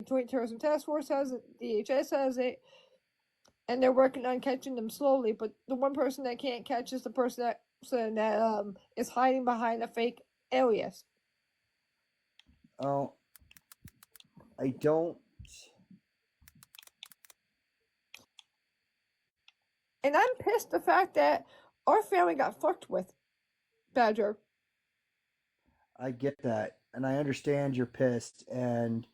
Joint Terrorism Task Force has it, DHS has it, and they're working on catching them slowly. But the one person that can't catch is the person that is hiding behind a fake alias. Oh, I don't. And I'm pissed the fact that our family got fucked with, Badger. I get that, and I understand you're pissed, I and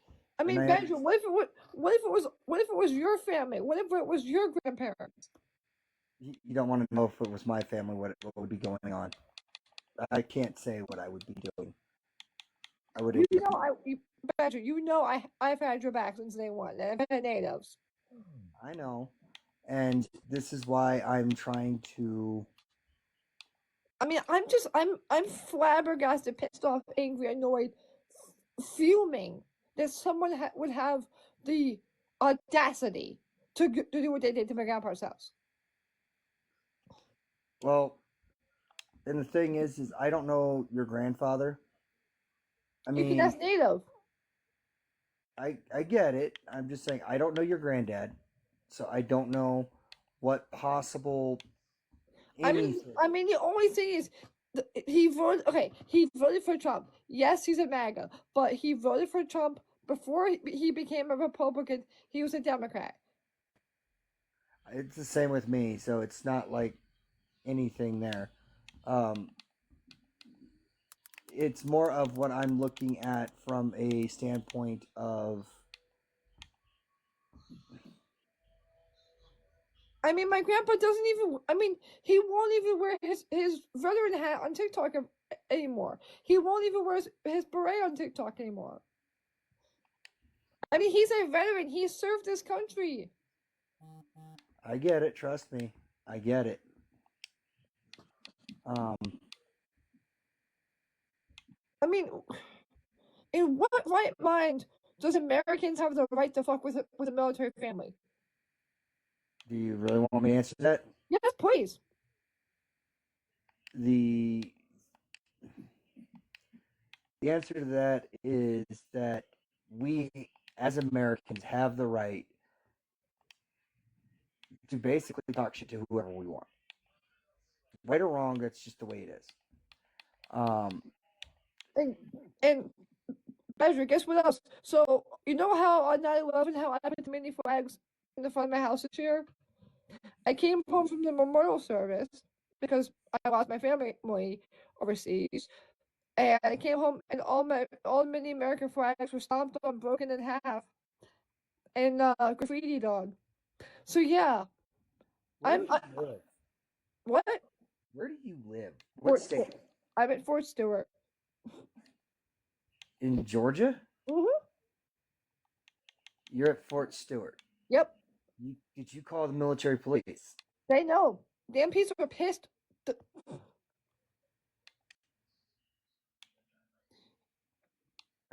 mean, I Badger, what if it was your family? What if it was your grandparents? you don't want to know if it was my family what would be going on. I can't say what I would be doing. I would. You know, Badger, I've had your back since day one. And I've had natives. I know, and this is why I'm trying to. I mean, I'm flabbergasted, pissed off, angry, annoyed, fuming that someone would have the audacity to do what they did to my grandpa's house. Well, and the thing is I don't know your grandfather. I You can mean, ask native. I get it. I'm just saying I don't know your granddad, so I don't know what possible anything. I mean, the only thing is, he voted. Okay, he voted for Trump. Yes, he's a MAGA, but he voted for Trump before he became a Republican. He was a Democrat. It's the same with me, so it's not like anything there. Um, it's more of what I'm looking at from a standpoint of. I mean, my grandpa doesn't even. I mean, he won't even wear his veteran hat on TikTok anymore. He won't even wear his beret on TikTok anymore. I mean, he's a veteran. He served this country. I get it. Trust me, I get it. Um, I mean, in what right mind does Americans have the right to fuck with a military family? do you really want me to answer that? Yes, please. The the answer to that is that we, as Americans, have the right to basically talk shit to whoever we want. Right or wrong, that's just the way it is. Um, And and Patrick, guess what else? So you know how on 9/11, how I put the mini flags in the front of my house this year? I came home from the memorial service because I lost my family overseas, and I came home and all many American flags were stomped on, broken in half, and graffiti done. So yeah, where do I'm you live? what? Where do you live? What Fort, state? I'm at Fort Stewart. In Georgia? Mm-hmm. You're at Fort Stewart. Yep, Did you call the military police? they know. Damn people are pissed.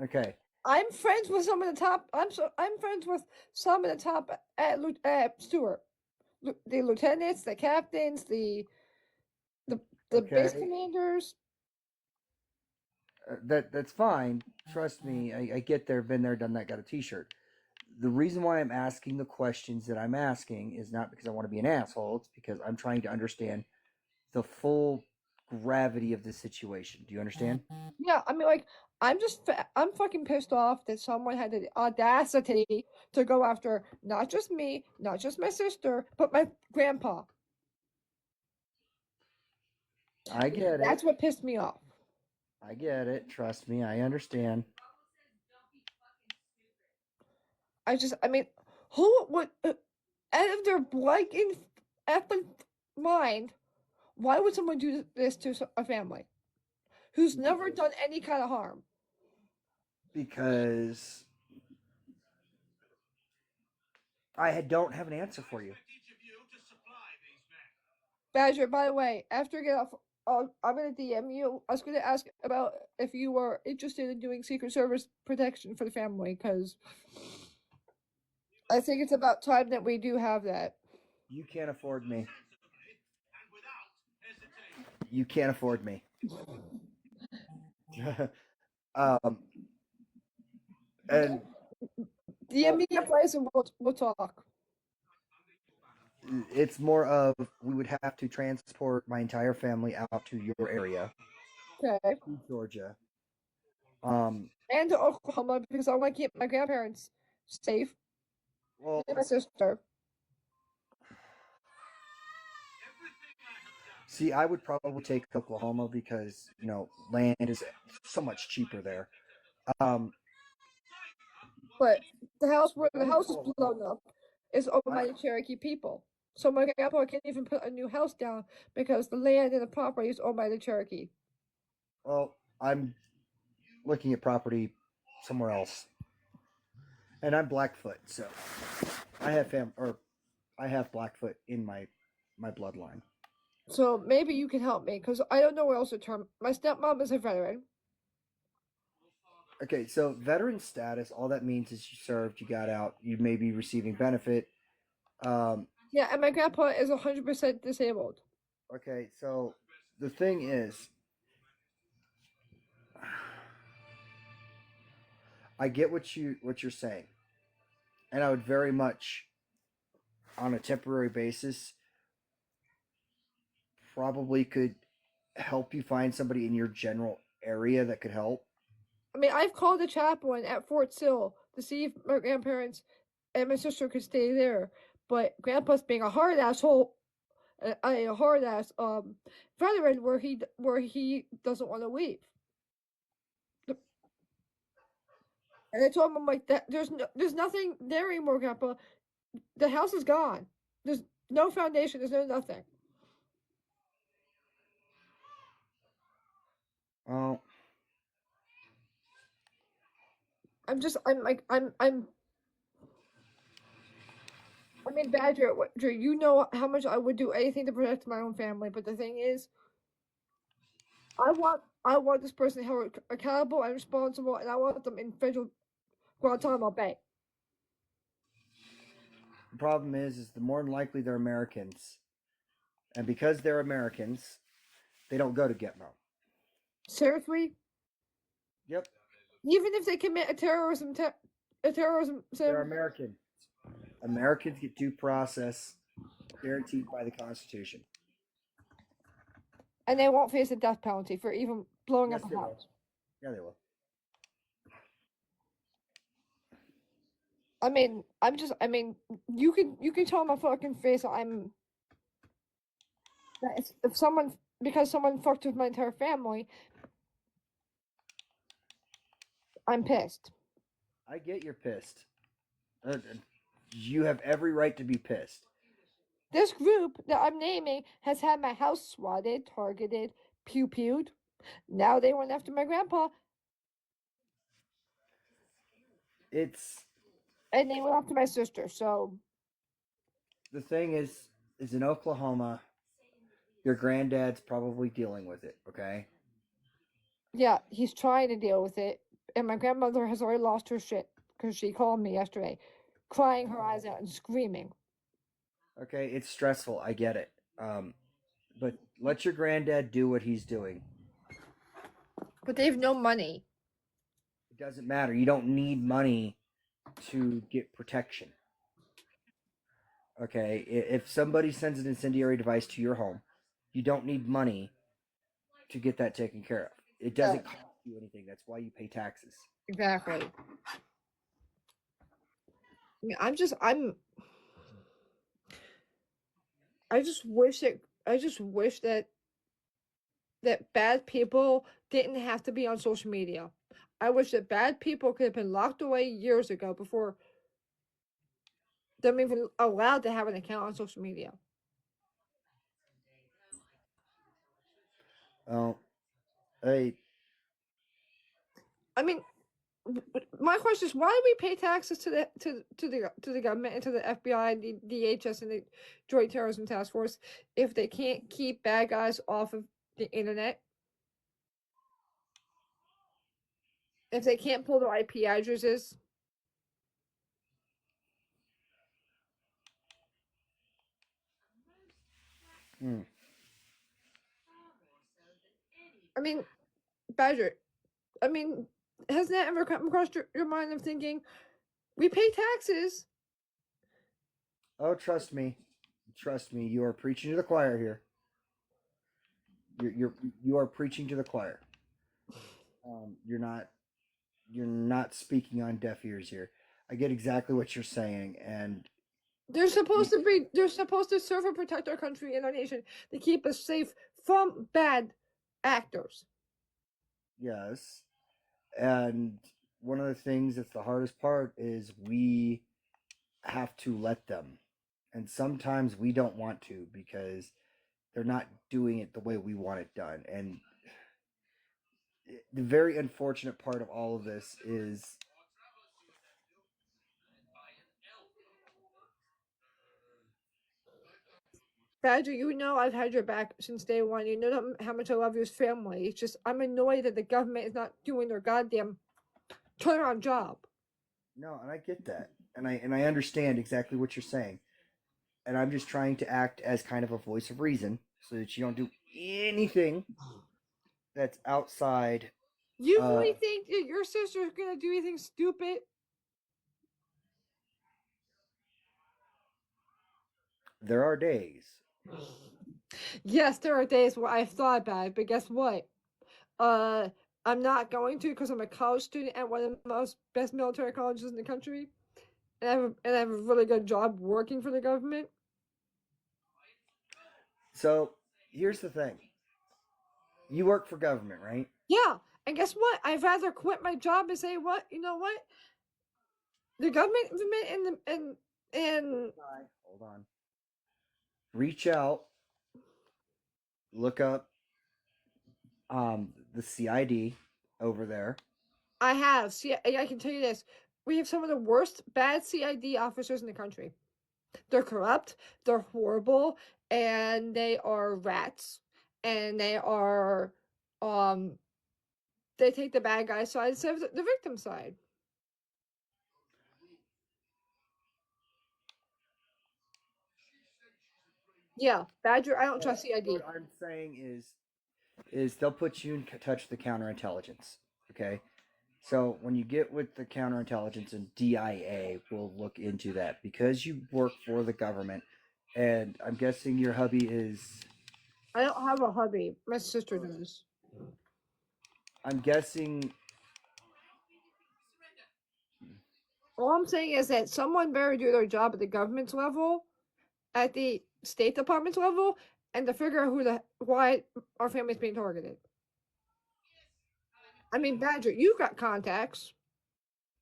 Okay. I'm friends with some of the top. I'm friends with some of the top at Stewart. The lieutenants, the captains, the the base Okay. commanders. That's fine. Trust me, I get there, been there, done that, got a T-shirt. The reason why I'm asking the questions that I'm asking is not because I want to be an asshole. It's because I'm trying to understand the full gravity of the situation. Do you understand? Yeah, I mean, like, I'm fucking pissed off that someone had the audacity to go after not just me, not just my sister, but my grandpa. I get That's it. what pissed me off. I get it. Trust me, I understand. I mean, who would, out of their blanking effing mind, why would someone do this to a family who's never done any kind of harm? Because don't have an answer for you. Badger, by the way, after I get off, I'm gonna DM you. I was gonna ask about if you were interested in doing Secret Service protection for the family, because I think it's about time that we do have that. You can't afford me. You can't afford me. um, and DM me a place and we'll talk. It's more of we would have to transport my entire family out to your area, Okay. to Georgia. Um, And to Oklahoma because I want to keep my grandparents safe well, and my sister. see, I would probably take Oklahoma because land is so much cheaper there. Um, But the house is Oklahoma, blown up is owned I by the Cherokee people. So my grandpa can't even put a new house down because the land and the property is owned by the Cherokee. well, I'm looking at property somewhere else, and I'm Blackfoot, so I have Blackfoot in my bloodline. So maybe you can help me because I don't know where else to turn. My stepmom is a veteran. Okay, so veteran status, all that means is you served, you got out, you may be receiving benefit. Um, Yeah, and my grandpa is 100% disabled. okay, so the thing is, I get what you're saying, and I would very much, on a temporary basis, probably could help you find somebody in your general area that could help. I mean, I've called the chaplain at Fort Sill to see if my grandparents and my sister could stay there, but grandpa's being a hard asshole, a hard ass veteran where he doesn't want to leave. And I told him, I'm like, that there's nothing there anymore, Grandpa. The house is gone. There's no foundation. There's no nothing. Oh, I'm like, I mean, Badger, Drew, you know how much I would do anything to protect my own family, but the thing is, I want this person held accountable and responsible, and I want them in federal Guantanamo Bay. the problem is the more than likely they're Americans, and because they're Americans, they don't go to Gitmo. Seriously, Yep, even if they commit a terrorism they're sin, American. Americans get due process guaranteed by the Constitution. and they won't face a death penalty for even blowing Yes, up a they will. house. Yeah, they will. I mean, you can tell my fucking face if someone because someone fucked with my entire family, I'm pissed. I get you're pissed. You have every right to be pissed. This group that I'm naming has had my house swatted, targeted, pew-pewed. Now they went after my grandpa, It's and they went after my sister. So the thing is in Oklahoma, your granddad's probably dealing with it. Okay. yeah, he's trying to deal with it, and my grandmother has already lost her shit because she called me yesterday, crying her eyes out and screaming. Okay, it's stressful. I get it. But let your granddad do what he's doing. But they have no money. It doesn't matter. You don't need money to get protection. Okay, if somebody sends an incendiary device to your home, you don't need money to get that taken care of. It Yeah, doesn't cost you anything. That's why you pay taxes. exactly. I mean, I just wish that bad people didn't have to be on social media. I wish that bad people could have been locked away years ago before them even allowed to have an account on social media. Oh, hey, I mean, my question is, why do we pay taxes to the government and to the FBI, the DHS, and the Joint Terrorism Task Force if they can't keep bad guys off of the internet? If they can't pull their IP addresses? hmm. I mean, Badger. I mean, hasn't that ever come across your mind of thinking We pay taxes. Oh, trust me, you are preaching to the choir here. You are preaching to the choir. You're not speaking on deaf ears here. I get exactly what you're saying, and They're supposed to serve and protect our country and our nation to keep us safe from bad actors. yes, and one of the things that's the hardest part is we have to let them, and sometimes we don't want to because they're not doing it the way we want it done. And the very unfortunate part of all of this is Badger, you know I've had your back since day one. You know how much I love your family. It's just I'm annoyed that the government is not doing their goddamn turnaround job. no, and I get that, and I understand exactly what you're saying, and I'm just trying to act as kind of a voice of reason so that you don't do anything that's outside. You Uh, really think that your sister's gonna do anything stupid? there are days. Yes, there are days where I've thought about it, but guess what? Uh, I'm not going to because I'm a college student at one of the most best military colleges in the country, and I have a really good job working for the government. So here's the thing: you work for government, right? Yeah, and guess what? I'd rather quit my job and say, what you know what the government and and Hold on. Reach out, look up the CID over there. I have. See, I can tell you this: we have some of the worst bad CID officers in the country. They're corrupt, they're horrible, and they are rats, and um they take the bad guy side instead of the victim side. Yeah, Badger, I don't trust CID. What I'm saying is they'll put you in touch with the counterintelligence. Okay, so when you get with the counterintelligence and DIA, will look into that because you work for the government, and I'm guessing your hubby is. I don't have a hubby. My sister does. I'm guessing. All I'm saying is that someone better do their job at the government's level, at the State Department's level, and to figure out why our family's being targeted. I mean, Badger, you got contacts.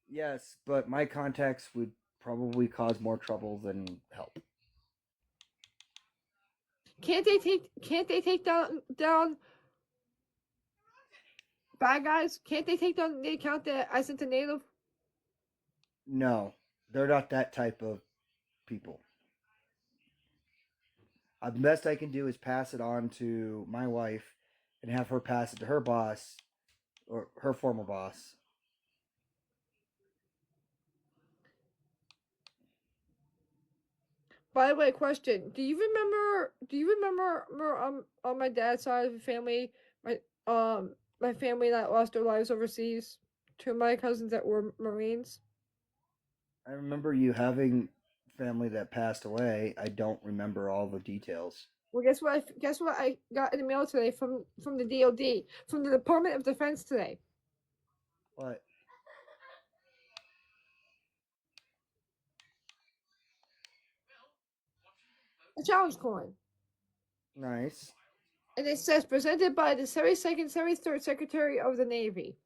Yes, but my contacts would probably cause more trouble than help. Can't they take down bad guys? Can't they take down the account that I sent to Native? No, they're not that type of people. The best I can do is pass it on to my wife and have her pass it to her boss or her former boss. By the way, question: Do you remember? Do you remember on my dad's side of the family, my family that lost their lives overseas? Two of my cousins that were Marines. I remember you having family that passed away. I don't remember all the details. Well, guess what I got in the mail today from the DoD, from the Department of Defense today. What? A challenge coin. Nice. And it says presented by the 72nd, 73rd Secretary of the Navy.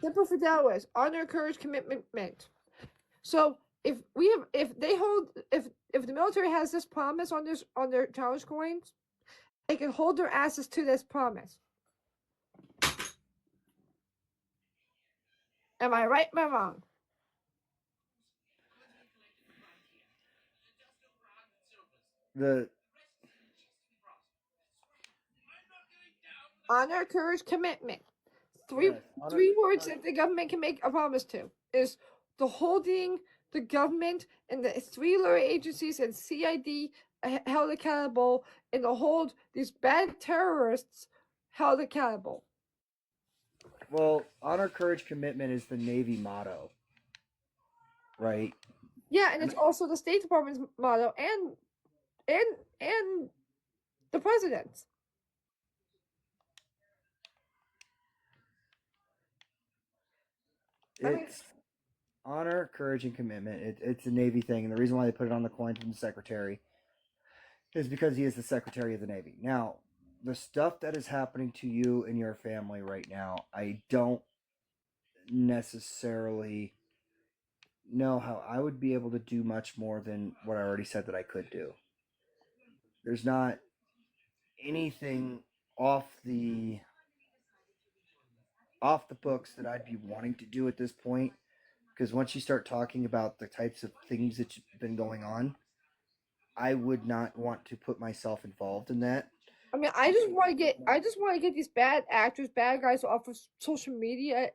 Simple Fidelis, honor, courage, commitment. So if the military has this promise on their challenge coins, they can hold their asses to this promise. Am I right? Am I wrong? The Honor, courage, commitment. Three yes, three words that the government can make a promise to is the holding the government and the three-letter agencies and CID held accountable, and to hold these bad terrorists held accountable. Well, honor, courage, commitment is the Navy motto, right? Yeah, and And it's also the State Department's motto, and the president's. I mean, it's honor, courage, and commitment. It's a Navy thing, and the reason why they put it on the coin from the Secretary is because he is the Secretary of the Navy. Now, the stuff that is happening to you and your family right now, I don't necessarily know how I would be able to do much more than what I already said that I could do. There's not anything off the off the books that I'd be wanting to do at this point, because once you start talking about the types of things that's been going on, I would not want to put myself involved in that. I just want to get these bad actors, bad guys off of social media,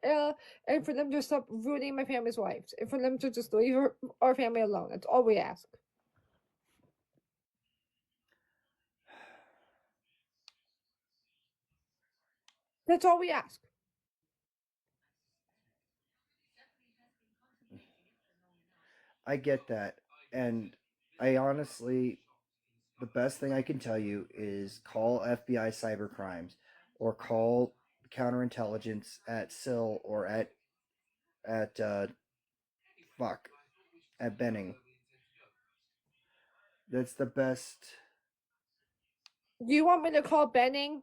and for them to stop ruining my family's lives, and for them to just leave our family alone. That's all we ask. That's all we ask. I get that, and I honestly, the best thing I can tell you is call FBI cybercrimes, or call counterintelligence at SIL, or at fuck at Benning. That's the best. Do you want me to call Benning?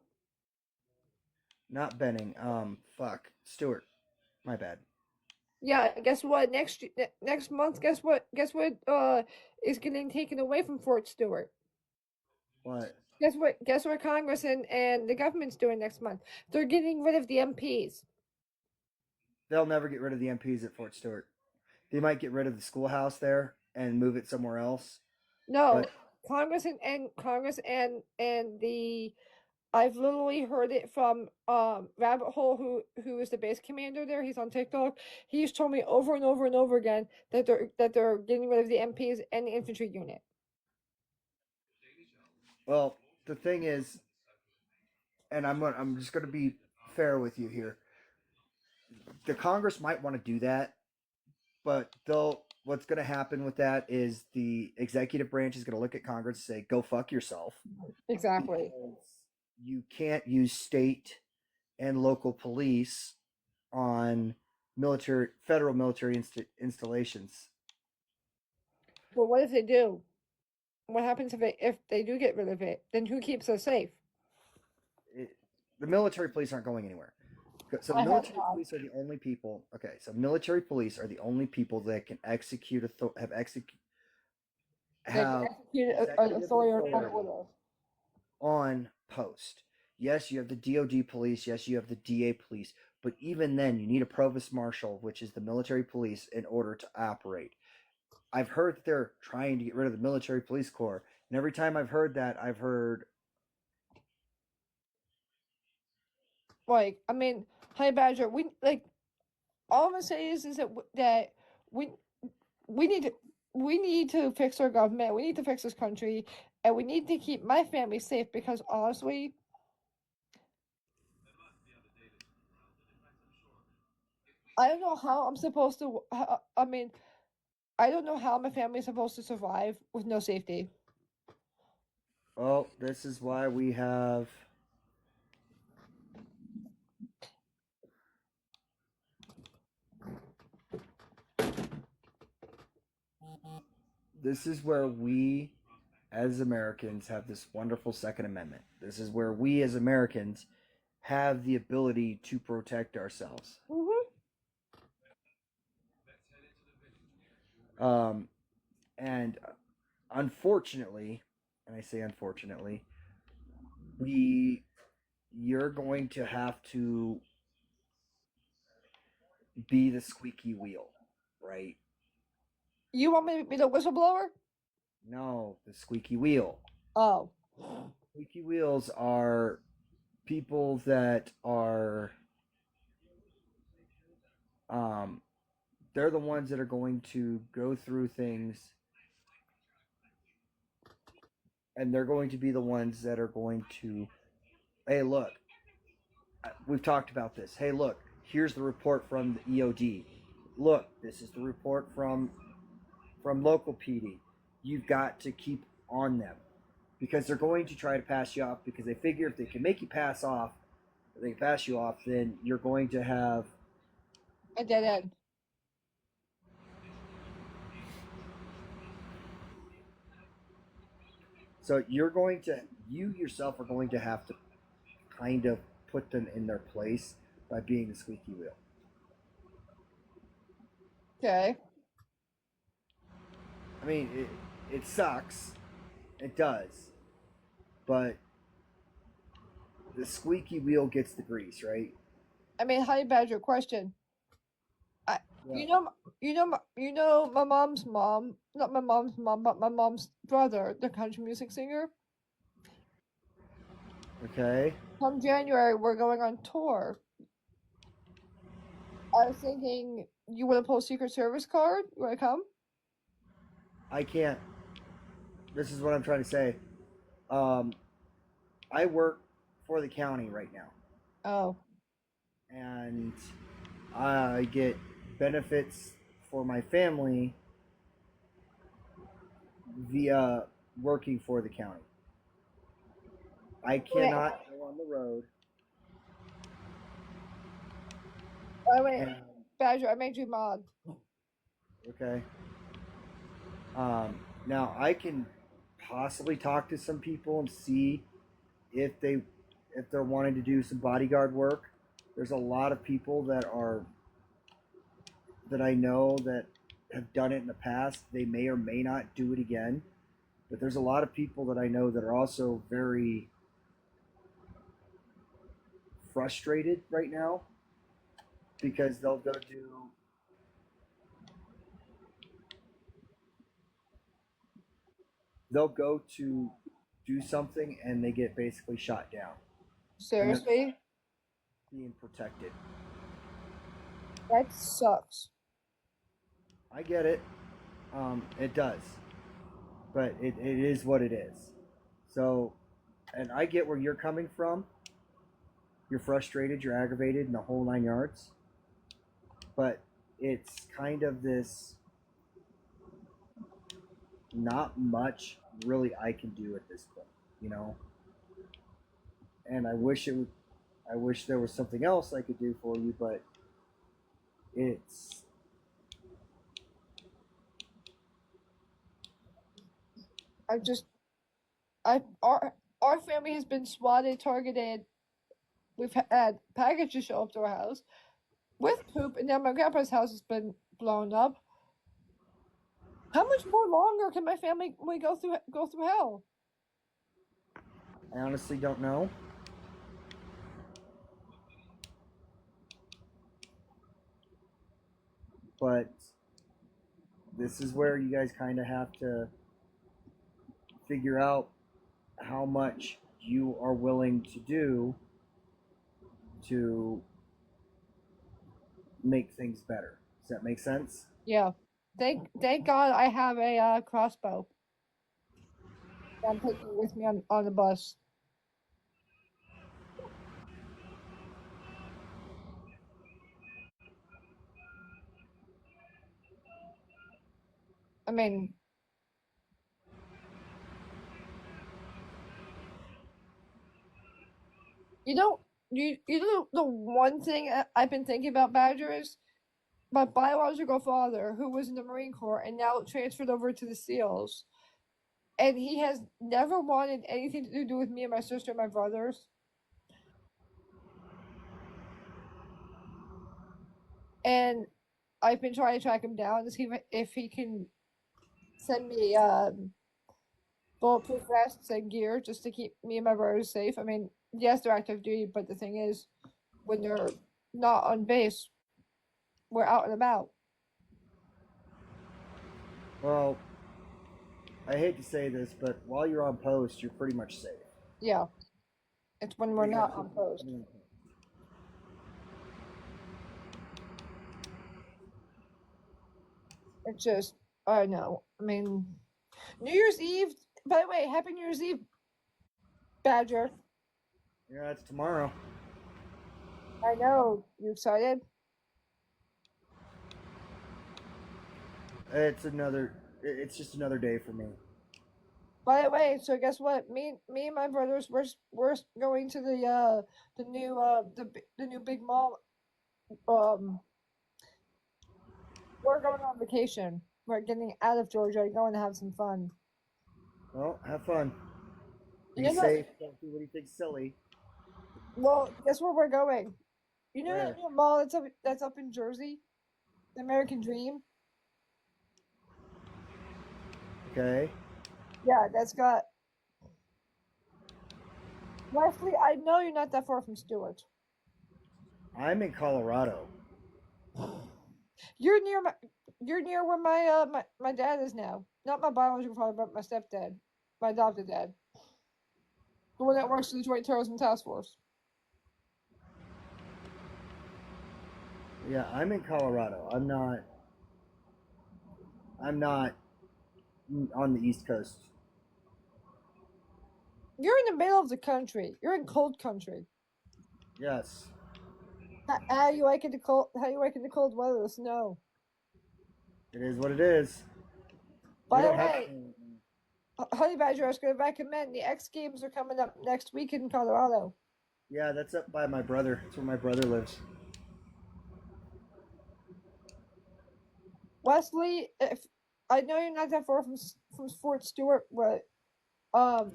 Not Benning. Fuck Stewart. My bad. Yeah. Guess what? Next month. Guess what? Guess what? Is getting taken away from Fort Stewart. What? Guess what? Guess what? Congress and the government's doing next month. They're getting rid of the MPs. They'll never get rid of the MPs at Fort Stewart. They might get rid of the schoolhouse there and move it somewhere else. No, But Congress and the I've literally heard it from Rabbit Hole, who is the base commander there. He's on TikTok. He's told me over and over and over again that they're getting rid of the MPs and the infantry unit. well, the thing is, and I'm just gonna be fair with you here. The Congress might want to do that, but they'll. What's going to happen with that is the executive branch is going to look at Congress and say, "Go fuck yourself," Exactly. because you can't use state and local police on federal military installations. But what if they do? What happens if they do get rid of it? Then who keeps us safe? It, the military police aren't going anywhere. So I hope military not. police are the only people. Okay, so military police are the only people that can execute They can have execute an executive authority on authority order. on post. Yes, you have the DoD police. Yes, you have the DA police. But even then, you need a provost marshal, which is the military police, in order to operate. I've heard that they're trying to get rid of the military police corps, and every time I've heard that, I've heard, Like, I mean, Honey Badger, we like all I'm gonna say is that we we need to we need to fix our government. We need to fix this country, and we need to keep my family safe because honestly, I don't know how I'm supposed to. I mean, I don't know how my family is supposed to survive with no safety. "Oh, this is why we have." This is where we, as Americans, have this wonderful Second Amendment. This is where we, as Americans, have the ability to protect ourselves. Hmm. Um, and unfortunately, and I say unfortunately, we you're going to have to be the squeaky wheel, right? You want me to be the whistleblower? No, the squeaky wheel. Oh, Squeaky wheels are people that are um they're the ones that are going to go through things, and they're going to be the ones that are going to, hey, look, we've talked about this. Hey, look, Here's the report from the EOD. Look, this is the report from local PD. You've got to keep on them because they're going to try to pass you off because they figure if they can make you pass off, if they can pass you off, then you're going to have a dead end. so you yourself are going to have to kind of put them in their place by being the squeaky wheel. Okay. I mean, it sucks. It does. But the squeaky wheel gets the grease, right? I mean, Honey Badger, question. I, Yeah. you know, my mom's mom, not my mom's mom, but my mom's brother, the country music singer. Okay. Come January, we're going on tour. I was thinking, you want to pull a Secret Service card? You want to come? I can't. This is what I'm trying to say. Um, I work for the county right now, Oh, and I get benefits for my family via working for the county. I wait, cannot go on the road. wait, And Badger, I made you mod. okay. Now I can possibly talk to some people and see if they're wanting to do some bodyguard work. There's a lot of people that I know that have done it in the past. They may or may not do it again, but there's a lot of people that I know that are also very frustrated right now because they'll go to do something and they get basically shot down and they're Seriously? being protected. That sucks. I get it. It does, but it is what it is. So, and I get where you're coming from. You're frustrated, you're aggravated, and the whole 9 yards. But it's kind of this not much really I can do at this point, you know. And I wish it would. I wish there was something else I could do for you, but it's I just, I our family has been swatted, targeted. We've had packages show up to our house with poop, and now my grandpa's house has been blown up. How much more longer can my family we go through hell? I honestly don't know. But this is where you guys kind of have to figure out how much you are willing to do to make things better. Does that make sense? Yeah. Thank God I have a crossbow. I'm taking with me on the bus. I mean, you know, you know the one thing I've been thinking about Badger is my biological father, who was in the Marine Corps and now transferred over to the SEALs, and he has never wanted anything to do with me and my sister and my brothers. And I've been trying to track him down to see if he can send me bulletproof vests and gear just to keep me and my brothers safe. I mean, yes, they're active duty, but the thing is, when they're not on base, we're out and about. Well, I hate to say this, but while you're on post, you're pretty much safe. Yeah, it's when we're Pretty much not on post. It's just, I know. I mean, New Year's Eve. By the way, Happy New Year's Eve, Badger. Yeah, it's tomorrow. I know. You excited? It's another. It's just another day for me. By the way, so guess what? Me and my brothers we're going to the new the new big mall. Um, we're going on vacation. We're getting out of Georgia and going to have some fun. Well, have fun. You Be know that? safe. Don't do anything silly. Well, guess where we're going? You know that Where? new mall that's up in Jersey, the American Dream. Okay. Yeah, that's got Wesley. I know you're not that far from Stewart. I'm in Colorado. You're near my you're near where my dad is now. Not my biological father, but my stepdad, my adopted dad, the one that works for the Joint Terrorism Task Force. Yeah, I'm in Colorado. I'm not. I'm not on the East Coast. You're in the middle of the country. You're in cold country. Yes, How you like it the cold? How you like it the cold weather? The snow. it is what it is. We By the don't have. way, Honey Badger, I was going to recommend the X Games are coming up next week in Colorado. Yeah, that's up by my brother. That's where my brother lives. Wesley, if I know you're not that far from Fort Stewart, but um,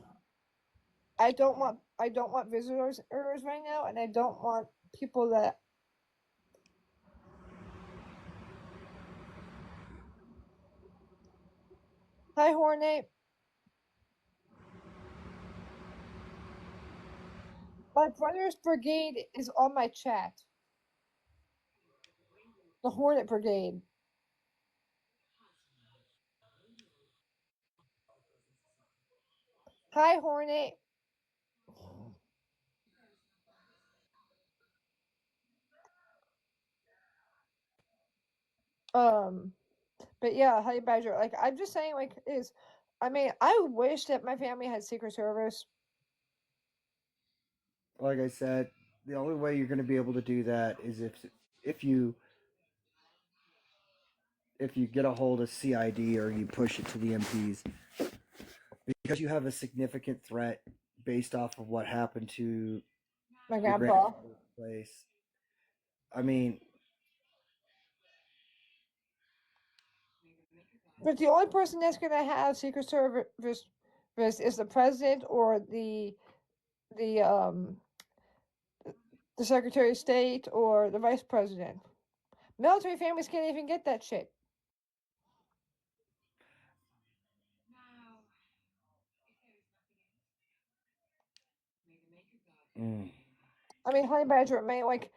I don't want visitors right now, and I don't want people that. Hi, Hornet. My brother's brigade is on my chat. The Hornet Brigade. Hi, Hornet. Um, but yeah, Honey Badger. Like I'm just saying, like is, I mean, I wish that my family had Secret Service. Like I said, the only way you're going to be able to do that is if you if you get a hold of CID or you push it to the MPs because you have a significant threat based off of what happened to My your grandpa. grandfather's place. I mean, But the only person that's gonna have Secret Service is the president or the the Secretary of State or the Vice President. Military families can't even get that shit. mm, I mean, Honey Badger, man, like,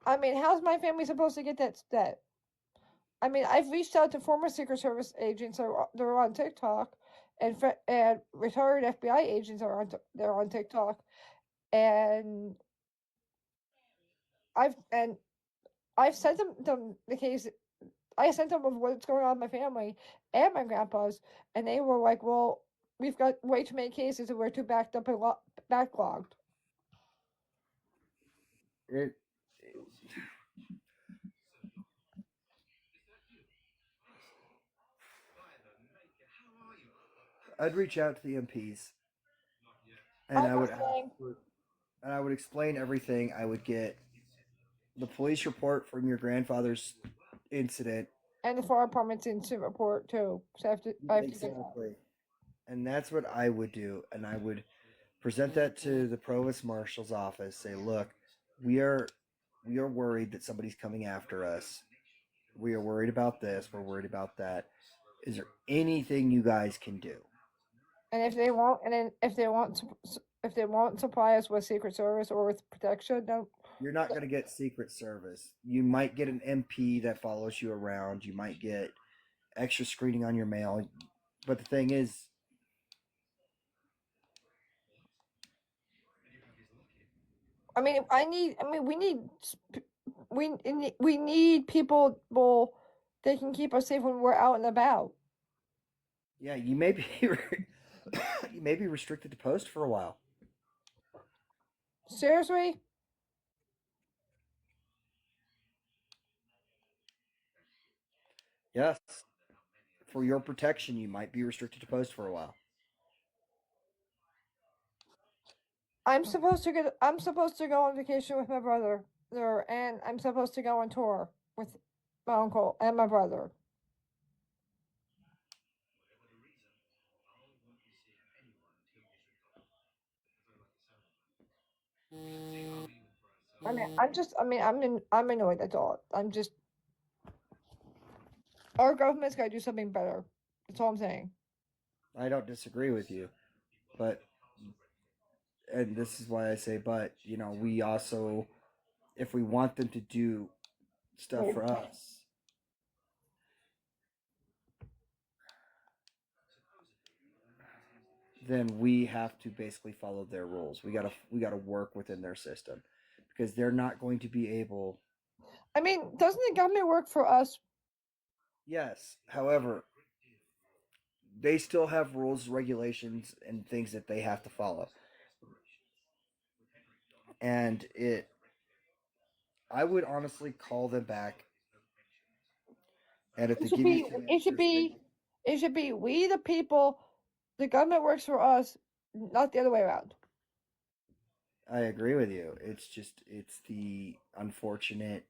I mean, how's my family supposed to get that? I mean, I've reached out to former Secret Service agents that are on TikTok, and retired FBI agents are they're on TikTok, and and I've sent them the case. I sent them of what's going on in my family and my grandpa's, and they were like, "Well, we've got way too many cases, and we're too backed up and backlogged." it. I'd reach out to the MPs and I'm not saying, I would explain everything. I would get the police report from your grandfather's incident. and the fire department's in to report too, so I have to get that. Exactly. And that's what I would do. And I would present that to the provost marshal's office. Say, look, we are we are worried that somebody's coming after us. We are worried about this. We're worried about that. Is there anything you guys can do? And if they won't, and then if they won't supply us with Secret Service or with protection, then You're not going to get Secret Service. You might get an MP that follows you around. You might get extra screening on your mail. But the thing is, I mean, I mean, we need people that can keep us safe when we're out and about. yeah, you may be you may be restricted to post for a while. Seriously, Yes, for your protection, you might be restricted to post for a while. I'm supposed to go on vacation with my brother there, and I'm supposed to go on tour with my uncle and my brother. I'm annoyed. That's all. Our government's got to do something better. That's all I'm saying. I don't disagree with you, but and this is why I say, but we also, if we want them to do stuff for us, then we have to basically follow their rules. We gotta work within their system because they're not going to be able. I mean, doesn't the government work for us? Yes, however, they still have rules, regulations, and things that they have to follow, and I would honestly call them back, and if It they should give you be. two It should answers, then be. It should be. We the people. The government works for us, not the other way around. I agree with you. It's the unfortunate.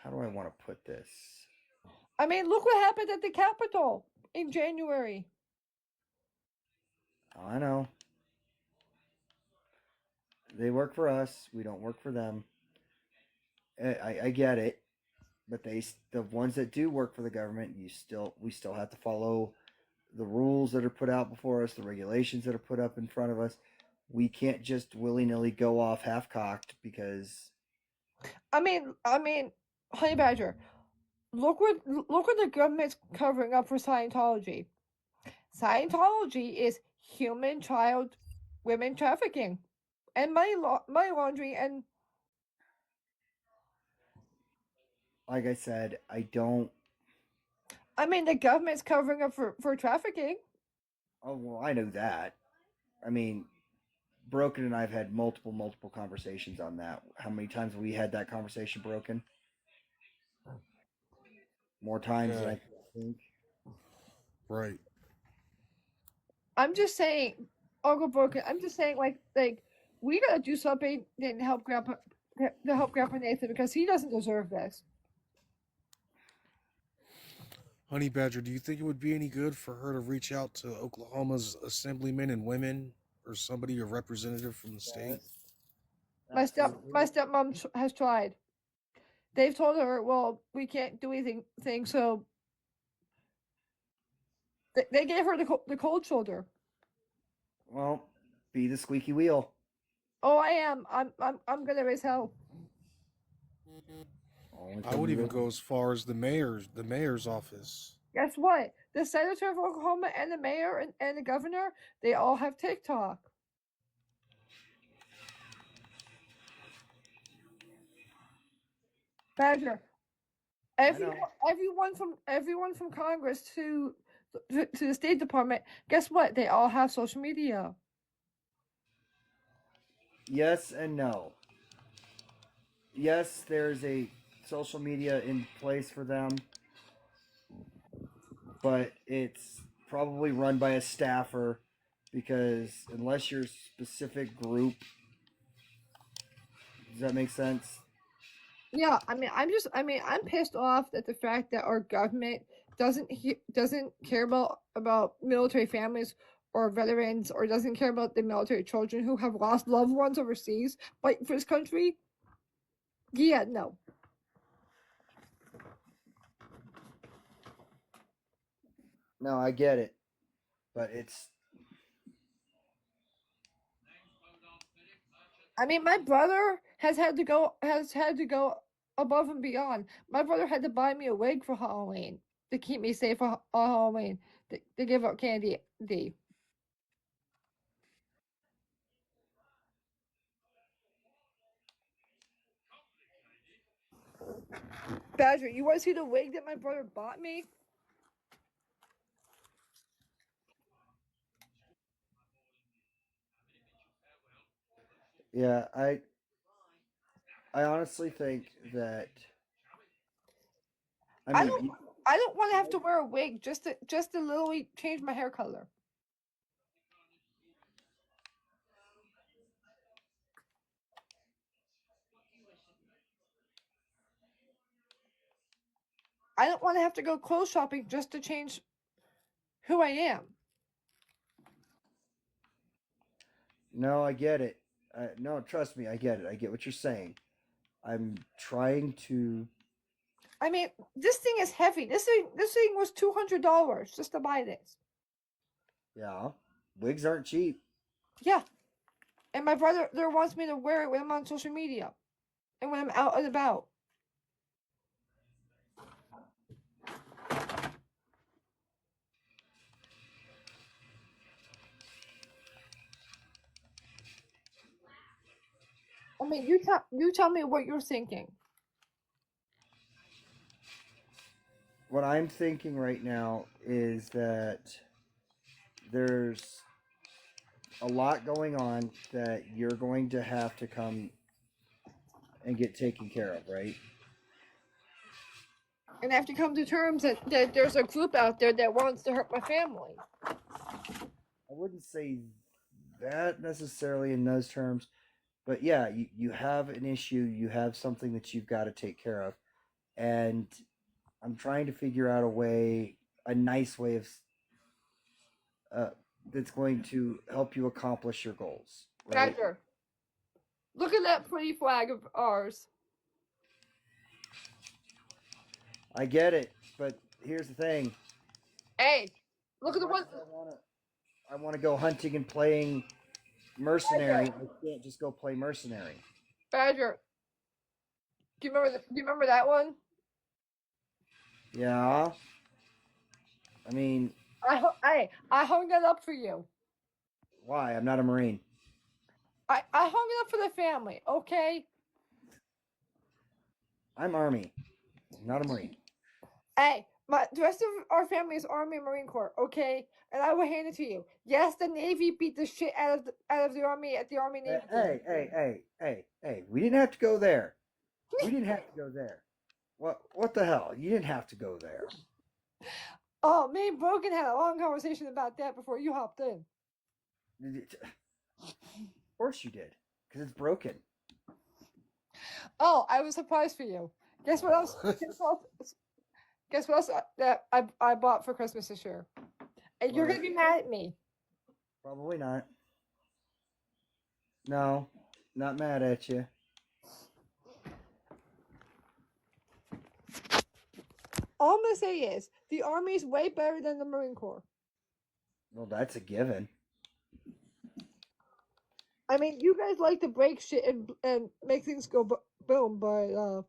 How do I want to put this? I mean, look what happened at the Capitol in January. I know they work for us. We don't work for them. I get it, but the ones that do work for the government, we still have to follow the rules that are put out before us, the regulations that are put up in front of us. We can't just willy nilly go off half cocked because Honey Badger, look what the government's covering up for Scientology. Scientology is human child women trafficking and money laundering, and like I said, I don't. the government's covering up for trafficking. Oh well, I know that. I mean, Broken and I've had multiple conversations on that. How many times have we had that conversation, Broken? More times than Yeah, I think. right. I'm just saying, Uncle Broken. I'm just saying, like we gotta do something to help Grandpa Nathan because he doesn't deserve this. Honey Badger, do you think it would be any good for her to reach out to Oklahoma's assemblymen and women or somebody, a representative from the state? Yes, My absolutely. stepmom has tried. They've told her, well, we can't do anything, so they gave her the cold shoulder. Well, be the squeaky wheel. Oh, I am. I'm gonna raise hell. Only I thing would you even really. go as far as the mayor's office. Guess what? The senator of Oklahoma and the mayor and the governor, they all have TikTok. Badger. I know. Everyone from Congress to the State Department. Guess what? They all have social media. Yes and no. Yes, there's a social media in place for them, but it's probably run by a staffer because unless you're a specific group, does that make sense? Yeah, I'm pissed off at the fact that our government doesn't care about military families or veterans, or doesn't care about the military children who have lost loved ones overseas fighting for this country. Yeah, no. No, I get it, but it's My brother has had to go above and beyond. My brother had to buy me a wig for Halloween to keep me safe on Halloween. To give out candy. Badger, you want to see the wig that my brother bought me? yeah. I honestly think that. I I mean, don't I don't want to have to wear a wig just to literally change my hair color. I don't want to have to go clothes shopping just to change who I am. no, I get it. No, trust me, I get it. I get what you're saying. I'm trying to. I mean, this thing is heavy. This thing was $200 just to buy this. Yeah, wigs aren't cheap. Yeah, and my brother there wants me to wear it when I'm on social media and when I'm out and about. I mean, you tell me what you're thinking. What I'm thinking right now is that there's a lot going on that you're going to have to come and get taken care of, right? And I have to come to terms that there's a group out there that wants to hurt my family. I wouldn't say that necessarily in those terms, but yeah, you have an issue, you have something that you've got to take care of, and I'm trying to figure out a way, a nice way of uh, that's going to help you accomplish your goals, right? Badger, look at that pretty flag of ours. I get it, but here's the thing. Hey, look at the As much one. as I want to go hunting and playing mercenary. I can't just go play mercenary. Badger, do you remember that one? Yeah, I mean, I hung that up for you. why? I'm not a marine. I hung it up for the family, okay? I'm army, not a marine. Hey, the rest of our family is Army and Marine Corps, okay? And I will hand it to you. Yes, the Navy beat the shit out of the Army at the Army Navy. Hey! We didn't have to go there. We didn't have to go there. What the hell? You didn't have to go there. Oh, me and Broken had a long conversation about that before you hopped in. Of course you did, because it's broken. Oh, I was surprised for you. Guess what else? Guess what else that I bought for Christmas this year? And you're gonna be mad at me. Probably not. No, not mad at you. All I'm gonna say is the Army is way better than the Marine Corps. Well, that's a given. I mean, you guys like to break shit and make things go boom, but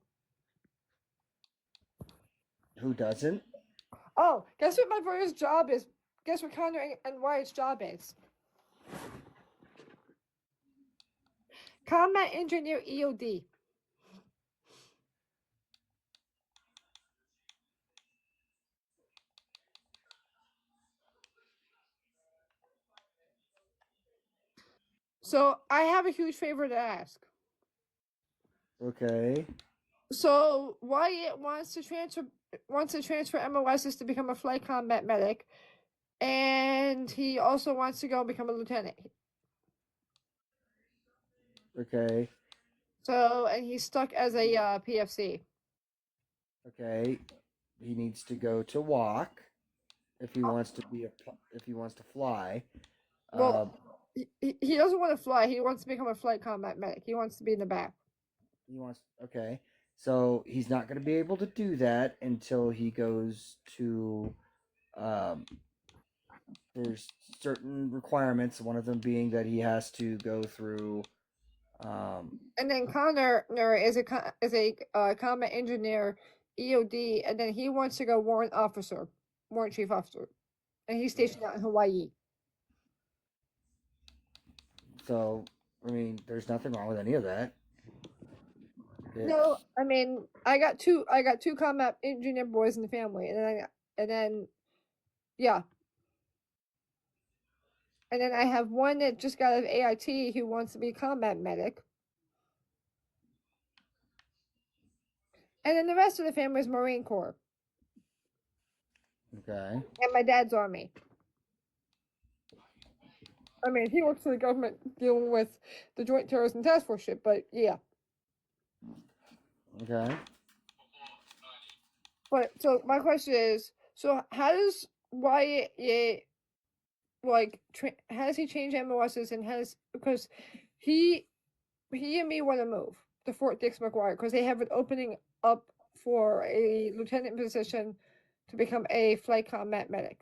Who doesn't? oh, guess what my brother's job is? Guess what Connor and Wyatt's job is? Combat Engineer EOD. So I have a huge favor to ask. Okay. So Wyatt wants to transfer MOSs to become a flight combat medic, and he also wants to go become a lieutenant. Okay. So and he's stuck as a PFC. Okay. He needs to go to walk if he wants to if he wants to fly. Well, he doesn't want to fly. He wants to become a flight combat medic. He wants to be in the back. He wants okay. So he's not going to be able to do that until he goes to there's certain requirements, one of them being that he has to go through And then Connor is a combat engineer EOD, and then he wants to go warrant chief officer, and he's stationed out in Hawaii. so I mean there's nothing wrong with any of that. No, I mean I got two combat engineer boys in the family, and then yeah. And then I have one that just got out of AIT who wants to be a combat medic. And then the rest of the family is Marine Corps. Okay. And my dad's Army. I mean, he works for the government dealing with the Joint Terrorism Task Force shit, but yeah. Okay. But so my question is, so how does Wyatt how does he change MOSs and because he and me want to move to Fort Dix McGuire because they have an opening up for a lieutenant position to become a flight combat medic.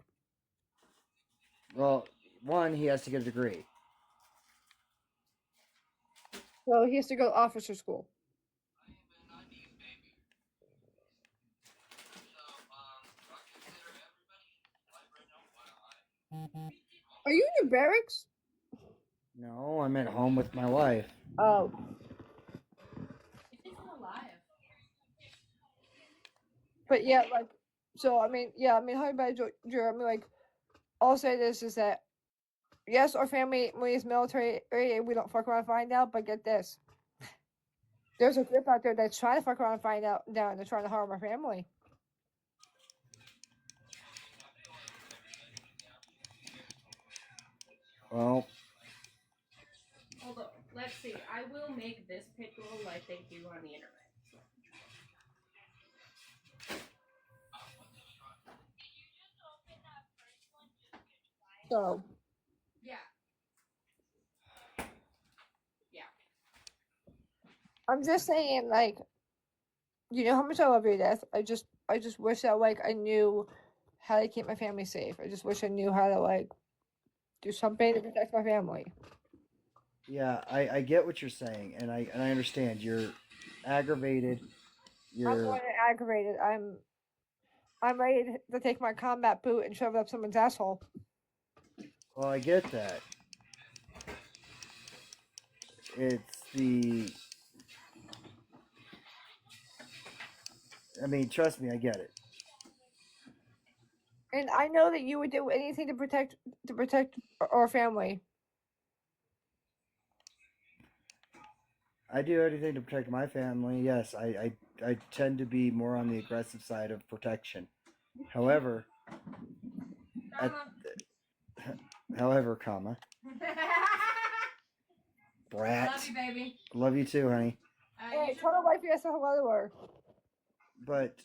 Well, one, he has to get a degree. So he has to go to officer school. Are you in your barracks? No, I'm at home with my wife. Oh. But yeah, like, so I mean, how about Drew? I mean, like, I'll say this is that yes, our family is military, we don't fuck around and find out. But get this, there's a group out there that's trying to fuck around and find out. Now they're trying to harm our family. Well, Although, let's see, I will make this pickle like they do on the internet. So Yeah. I'm just saying, like, you know how much I love you to death. I just wish that like I knew how to keep my family safe. I just wish I knew how to like do something to protect my family. yeah, I get what you're saying, and I understand. You're aggravated. I'm more than aggravated. I'm ready to take my combat boot and shove it up someone's asshole. Well, I get that. It's the. I mean, trust me, I get it. And I know that you would do anything to protect our family. I do anything to protect my family. Yes, I tend to be more on the aggressive side of protection. However, comma, brat. Love you, baby. Love you too, honey. Hey, tell my wife you guys say hello to her. But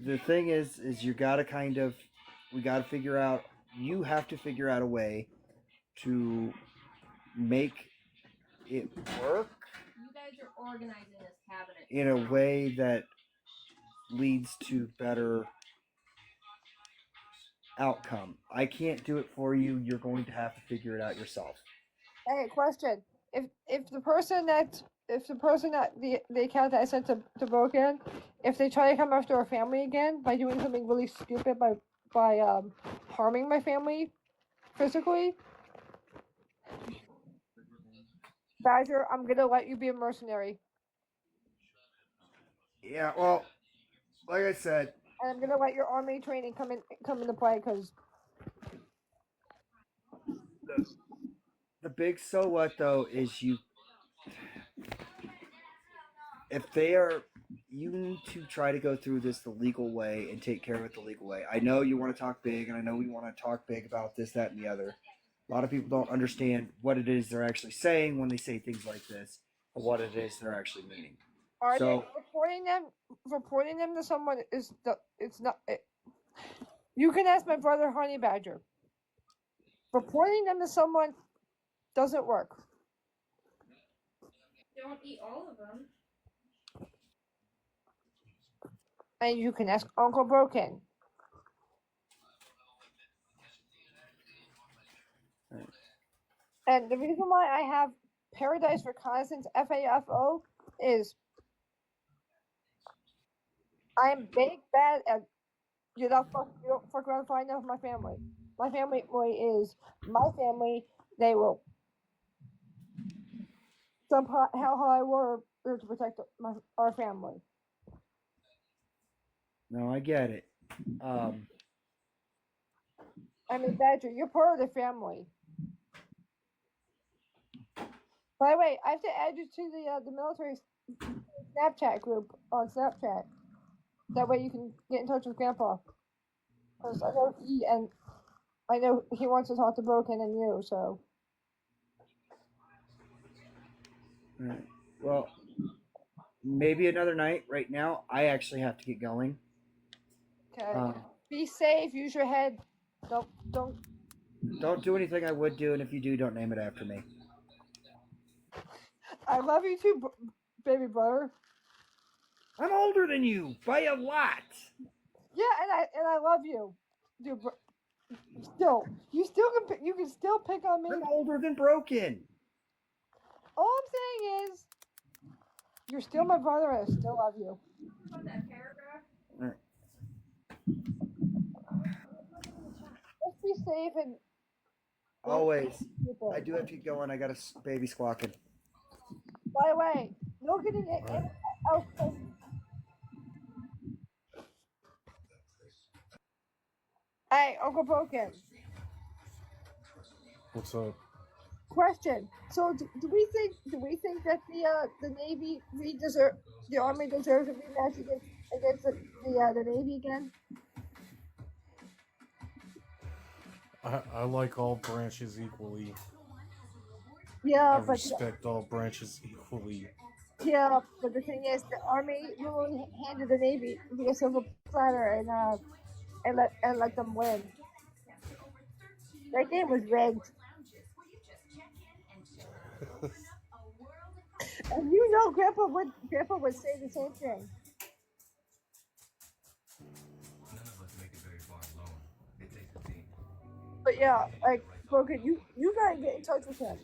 the thing is you gotta we gotta figure out. You have to figure out a way to make it work. You guys are organizing this cabinet in a way that leads to better outcome. I can't do it for you. You're going to have to figure it out yourself. Hey, question: if the person that the account that I sent to Brooke in, if they try to come after our family again by doing something really stupid by harming my family physically, Badger, I'm gonna let you be a mercenary. Yeah, well, like I said, and I'm gonna let your army training come into play because the big so what though is if they are, you need to try to go through this the legal way and take care of it the legal way. I know you want to talk big, and I know we want to talk big about this, that, and the other. A lot of people don't understand what it is they're actually saying when they say things like this, or what it is they're actually meaning. Are they reporting them to someone it's not you can ask my brother Honey Badger. Reporting them to someone doesn't work. Don't eat all of them. And you can ask Uncle Broken. Right. And the reason why I have Paradise Reconnaissance FAFO is I am big bad at you don't fuck around and find out my family. My family is my family. They will somehow how I were there to protect our family. No, I get it. I mean, Badger, you're part of the family. By the way, I have to add you to the military Snapchat group on Snapchat. That way you can get in touch with Grandpa. Because I know he wants to talk to Broken and you. So All right. Well, maybe another night. Right now, I actually have to get going. okay, be safe. Use your head. Don't. Don't do anything I would do, and if you do, don't name it after me. I love you too, baby brother. I'm older than you by a lot. Yeah, and I love you, dude. Still, you can still pick on me. I'm older than Broken. All I'm saying is, you're still my brother, and I still love you. About that paragraph. All right. Let's be safe and Always. people. I do have to get going. I got a baby squawking. By the way, no getting Right. else. Hey, Uncle Broken. What's up? Question. So, do we think that the Navy the Army deserves a rematch against the Navy again? I like all branches equally. Yeah, I respect all branches equally. but the thing is, the Army literally handed the Navy the silver platter and let them win. That game was rigged, and you know, Grandpa would say the same thing. But yeah, like Broken, you gotta get in touch with him.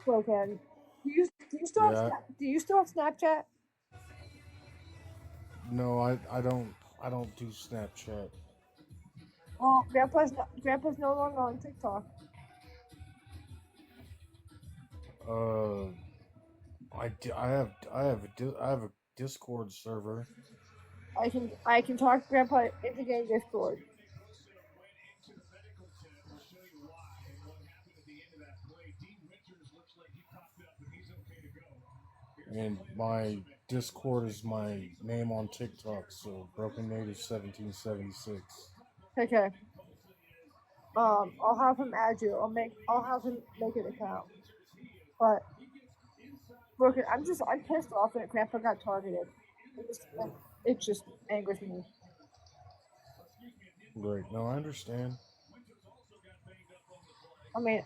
Broken. Yeah. Do you still have Snapchat? No, I don't do Snapchat. Oh, Grandpa's no longer on TikTok. Uh, I have a Discord server. I can talk Grandpa into getting Discord. And my Discord is my name on TikTok, so Broken Native 1776. Okay. I'll have him add you. I'll have him make an account. But Broken, I'm pissed off that Grandpa got targeted. It just angers me. Right. No, I understand. I mean,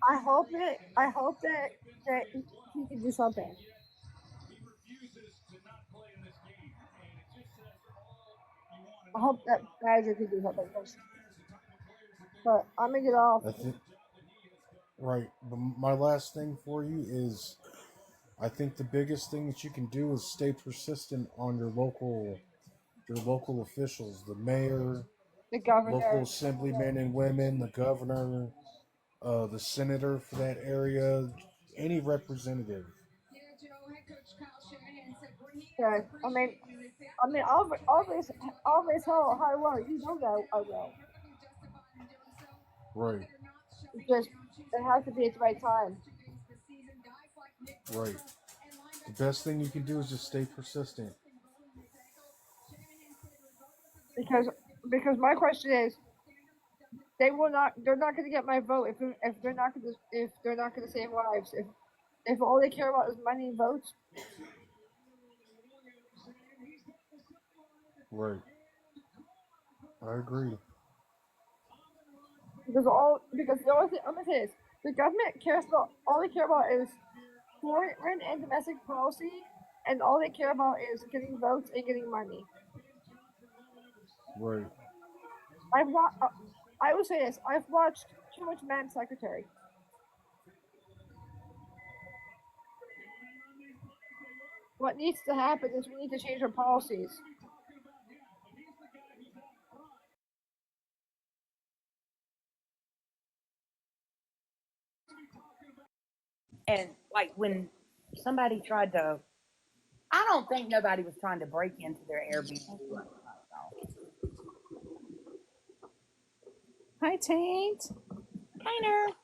I hope that he can do something. I hope that Badger can do something. But I'm gonna get off. I think right. But my last thing for you is, I think the biggest thing that you can do is stay persistent on your local officials, the mayor, The local governor. assemblymen and women, the governor, the senator for that area, any representative. Yeah, I'll raise hell how well. You know that I will. Right, It's just it has to be at the right time right. The best thing you can do is just stay persistent. because my question is they're not going to get my vote if they're not going to save lives if all they care about is money and votes. Right. I agree. Because the only thing I'm gonna say is the government cares about all they care about is foreign and domestic policy, and all they care about is getting votes and getting money. Right. I've wa- uh, I will say this: I've watched too much Madam Secretary. What needs to happen is we need to change our policies. And like when somebody tried to, I don't think nobody was trying to break into their Airbnb. Hi, Taint. Kind of.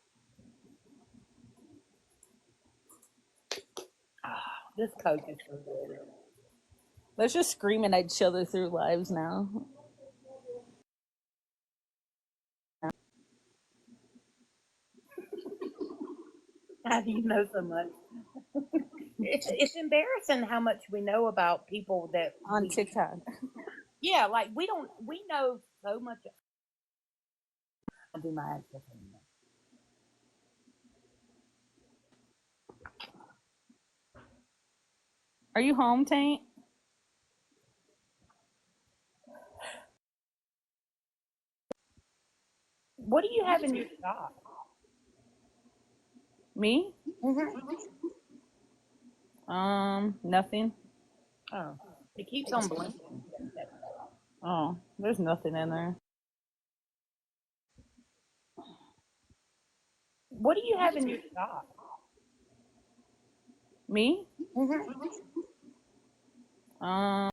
This Coke is so good. Let's just screaming at each other through lives now. How do you know so much? It's embarrassing how much we know about people that On TikTok. Yeah, like we know so much. I'll do my accent anymore. Are you home, Taint? What do you have in your shop? Me? Mm-hmm. Nothing. Oh, it keeps on blinking. Oh, there's nothing in there. What do you have in your shop? Me? Mm-hmm. Um,